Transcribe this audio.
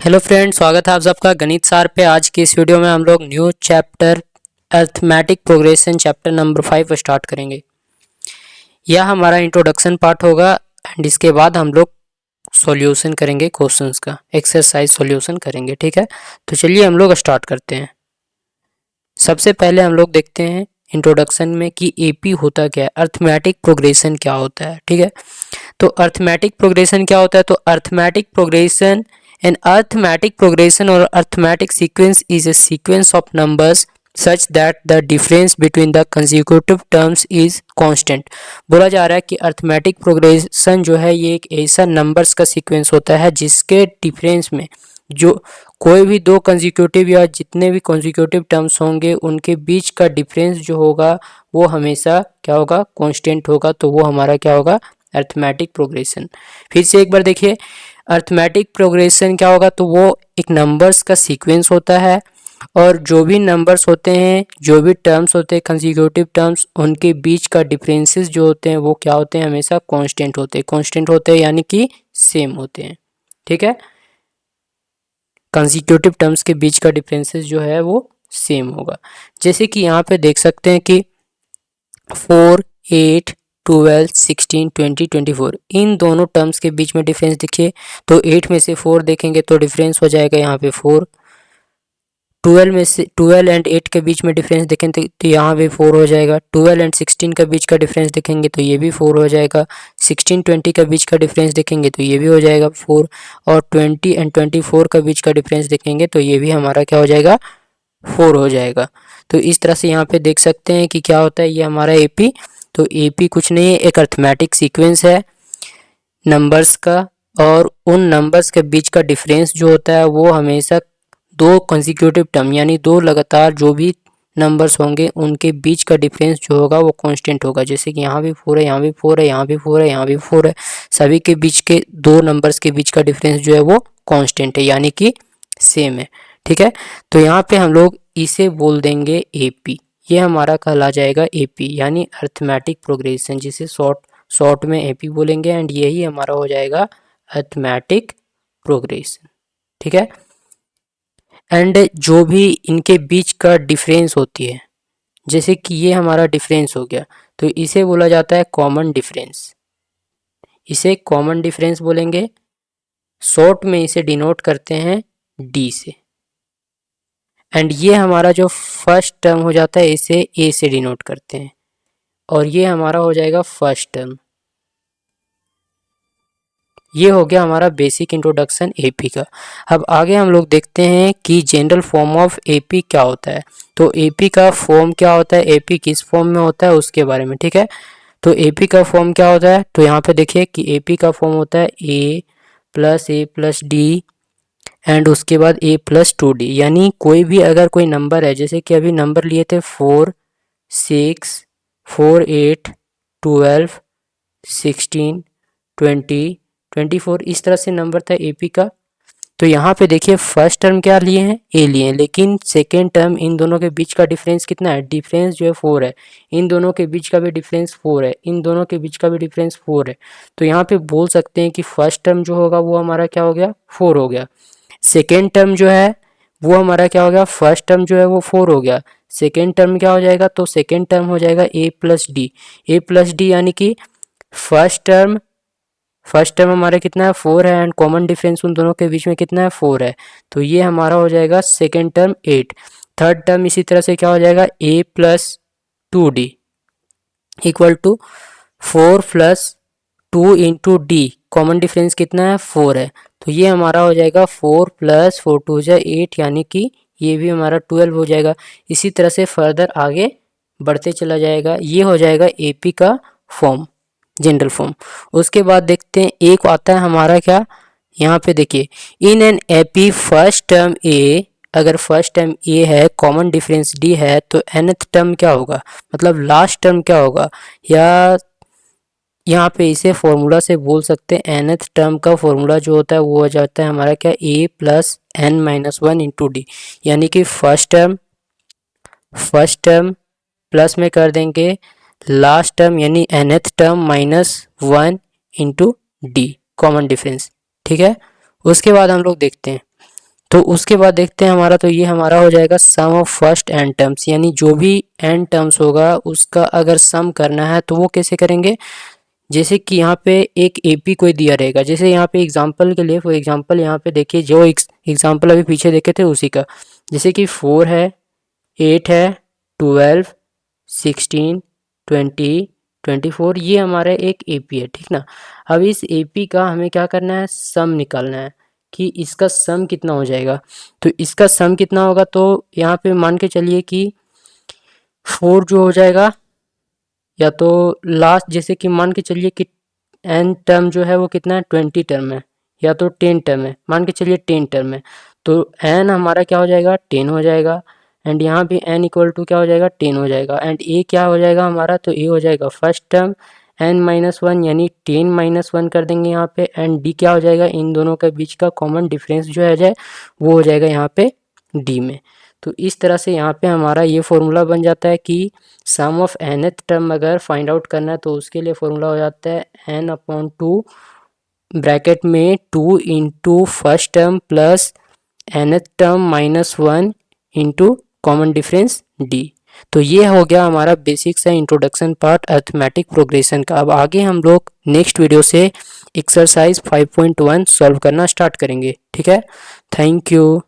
Hello friends, स्वागत है आप सबका गणित सार पे। आज की इस वीडियो में हम लोग new chapter arithmetic progression chapter number 5 start करेंगे। यह हमारा इंट्रोडक्शन पार्ट होगा एंड इसके बाद हम लोग सॉल्यूशन करेंगे, क्वेश्चंस का एक्सरसाइज सॉल्यूशन करेंगे। ठीक है, तो चलिए हम लोग स्टार्ट करते हैं। सबसे पहले हम लोग देखते हैं इंट्रोडक्शन में कि एपी होता क्या है, अरिथमेटिक प्रोग्रेशन क्या होता है। ठीक है, तो अरिथमेटिक प्रोग्रेशन क्या होता है? तो arithmetic progression an arithmetic progression or arithmetic sequence is a sequence of numbers such that the difference between the consecutive terms is constant। बोला जा रहा है कि अरिथमेटिक प्रोग्रेशन जो है ये एक ऐसा नंबर्स का सीक्वेंस होता है जिसके डिफरेंस में जो कोई भी दो कंसेक्यूटिव या जितने भी कंसेक्यूटिव टर्म्स होंगे उनके बीच का डिफरेंस जो होगा वो हमेशा क्या होगा? कांस्टेंट होगा। तो वो हमारा क्या होगा? Arithmetic progression. फिर से एक बार देखिए, अरिथमेटिक प्रोग्रेशन क्या होगा? तो वो एक नंबर्स का सीक्वेंस होता है और जो भी नंबर्स होते हैं, जो भी टर्म्स होते हैं कंसेक्यूटिव टर्म्स, उनके बीच का डिफरेंसेस जो होते हैं वो क्या होते हैं? हमेशा कांस्टेंट होते हैं। कांस्टेंट होते हैं यानी कि सेम होते हैं। ठीक है, कंसेक्यूटिव टर्म्स के बीच का डिफरेंसेस जो है वो सेम होगा। जैसे कि यहाँ पे देख सकते हैं कि 4, 8, 12, 16, 20, 24 इन दोनों टर्म्स के बीच में डिफरेंस देखिए। तो 8 में से 4 देखेंगे तो डिफरेंस हो जाएगा यहाँ पे 4। 12 में से 12 एंड 8 के बीच में डिफरेंस देखें तो यहाँ भी 4 हो जाएगा। 12 एंड 16 का बीच का डिफरेंस देखेंगे तो ये भी 4 हो जाएगा। 16, 20 का बीच का डिफरेंस देखेंगे तो ये भी हो जाएगा 4। और 20 एंड 24 का बीच का डिफरेंस देखेंगे तो ये भी हमारा क्या हो जाएगा? 4 हो जाएगा। तो इस तरह से यहाँ पे देख सकते हैं कि क्या होता है ये हमारा एपी। तो एपी कुछ नहीं है, एक अरिथमेटिक सीक्वेंस है नंबर्स का, और उन नंबर्स के बीच का डिफरेंस जो होता है वो हमेशा दो कंसेक्यूटिव टर्म यानी दो लगातार जो भी नंबर्स होंगे उनके बीच का डिफरेंस जो होगा वो कांस्टेंट होगा। जैसे कि यहाँ भी 4 है, यहाँ भी 4 है, यहाँ भी 4 है, यहाँ भी 4 है, सभी के बीच के दो नंबर्स के बीच का डिफरेंस जो है वो कांस्टेंट है यानी कि सेम है। ठीक है, तो यहाँ पे हम लोग इसे बोल देंगे एपी। ये हमारा कहला जाएगा एपी यानी अरिथमेटिक प्रोग्रेशन, जिसे शॉर्ट में एपी बोलेंगे एंड यही हमारा हो जाएगा अरिथमेटिक प्रोग्रेशन। ठीक है, एंड जो भी इनके बीच का डिफरेंस होती है, जैसे कि ये हमारा डिफरेंस हो गया तो इसे बोला जाता है कॉमन डिफरेंस। इसे कॉमन डिफरेंस बोलेंगे। शॉर्ट में इसे डिनोट करते हैं डी से। एंड ये हमारा जो फर्स्ट टर्म हो जाता है इसे ए से डिनोट करते हैं और ये हमारा हो जाएगा फर्स्ट टर्म। ये हो गया हमारा बेसिक इंट्रोडक्शन एपी का। अब आगे हम लोग देखते हैं कि जनरल फॉर्म ऑफ एपी क्या होता है। तो एपी का फॉर्म क्या होता है, एपी किस फॉर्म में होता है उसके बारे में। ठीक है, तो एपी का फॉर्म क्या होता है? तो यहाँ पे देखिए कि एपी का फॉर्म होता है ए प्लस डी एंड उसके बाद ए प्लस 2d। यानी कोई भी अगर कोई नंबर है, जैसे कि अभी नंबर लिए थे 4, 6, 4, 8, 12, 16, 20, 24, इस तरह से नंबर था एपी का। तो यहाँ पे देखिए फर्स्ट टर्म क्या लिए हैं? ए लिए हैं, लेकिन सेकेंड टर्म इन दोनों के बीच का डिफरेंस कितना है? डिफरेंस जो है 4 है। इन दोनों के बीच का भी डिफरेंस 4 है, इन दोनों के बीच का भी डिफरेंस 4 है। तो यहाँ पे बोल सकते हैं कि फर्स्ट टर्म जो होगा वो हमारा क्या हो गया? 4 हो गया। सेकेंड टर्म जो है वो हमारा क्या हो गया? फर्स्ट टर्म जो है वो 4 हो गया। सेकेंड टर्म क्या हो जाएगा? तो सेकेंड टर्म हो जाएगा A plus D. A plus D यानी कि फर्स्ट टर्म हमारा कितना है? 4 है एंड कॉमन डिफरेंस उन दोनों के बीच में कितना है? 4 है। तो ये हमारा हो जाएगा सेकेंड टर्म 8। थर्ड टर्म इसी तरह से क्या हो जाएगा? A plus 2d equal to 4 plus 2 into D. Common difference कितना है? 4 है। तो ये हमारा हो जाएगा 4 प्लस 4 टू जा 8 यानी कि ये भी हमारा 12 हो जाएगा। इसी तरह से फर्दर आगे बढ़ते चला जाएगा। ये हो जाएगा एपी का फॉर्म, जनरल फॉर्म। उसके बाद देखते हैं एक आता है हमारा क्या, यहाँ पे देखिए in an AP first term A, अगर फर्स्ट टर्म ए है, कॉमन डिफरेंस डी है, तो nth टर्म क्या होगा, मतलब लास्ट टर्म क्या होगा, या यहाँ पे इसे फॉर्मूला से बोल सकते हैं। nth टर्म का फॉर्मूला जो होता है वो हो जाता है हमारा क्या, a plus N minus 1 into D. यानी कि फर्स्ट टर्म प्लस में कर देंगे लास्ट टर्म यानी nth term minus 1 into D, common difference. ठीक है, उसके बाद हम लोग देखते हैं तो उसके बाद देखते हैं हमारा, तो ये हमारा हो जाएगा सम ऑफ फर्स्ट एन टर्म्स, यानी जो भी एन टर्म्स होगा उसका अगर सम करना है तो वो कैसे करेंगे। जैसे कि यहाँ पे एक एपी कोई दिया रहेगा, जैसे यहाँ पे एग्जांपल के लिए, फॉर एग्जांपल यहाँ पे देखिए जो एग्जांपल अभी पीछे देखे थे उसी का, जैसे कि 4 है, 8 है, 12, 16, 20, 24, ये हमारा एक एपी है, ठीक ना। अब इस एपी का हमें क्या करना है, सम निकालना है कि इसका सम कितना हो जाएगा। तो इसका सम कितना होगा, तो यहाँ पे मान के चलिए कि 4 जो हो जाएगा, या तो लास्ट जैसे कि मान के चलिए कि एन टर्म जो है वो कितना है, 20 टर्म है, या तो 10 टर्म है, मान के चलिए 10 टर्म है, तो एन हमारा क्या हो जाएगा, 10 हो जाएगा। एंड यहाँ भी एन इक्वल टू क्या हो जाएगा, 10 हो जाएगा। एंड ए क्या हो जाएगा हमारा, तो ए हो जाएगा first term N minus one, यानी 10 माइनस वन कर देंगे यहाँ पे। एंड डी क्या हो जाएगा, इन दोनों के बीच का कॉमन डिफरेंस जो है जाए वो हो जाएगा यहाँ पे डी में। तो इस तरह से यहाँ पे हमारा ये फॉर्मूला बन जाता है कि सम ऑफ nth टर्म अगर फाइंड आउट करना है तो उसके लिए फॉर्मूला हो जाता है n/2 ब्रैकेट में 2 into first term plus nth term minus 1 into common difference d। तो ये हो गया हमारा बेसिक सा इंट्रोडक्शन पार्ट अर्थमेटिक प्रोग्रेशन का। अब आगे हम लोग नेक्स्ट वीडियो से एक्सरसाइज 5.1 सॉल्व करना स्टार्ट करेंगे, ठीक है। Thank you.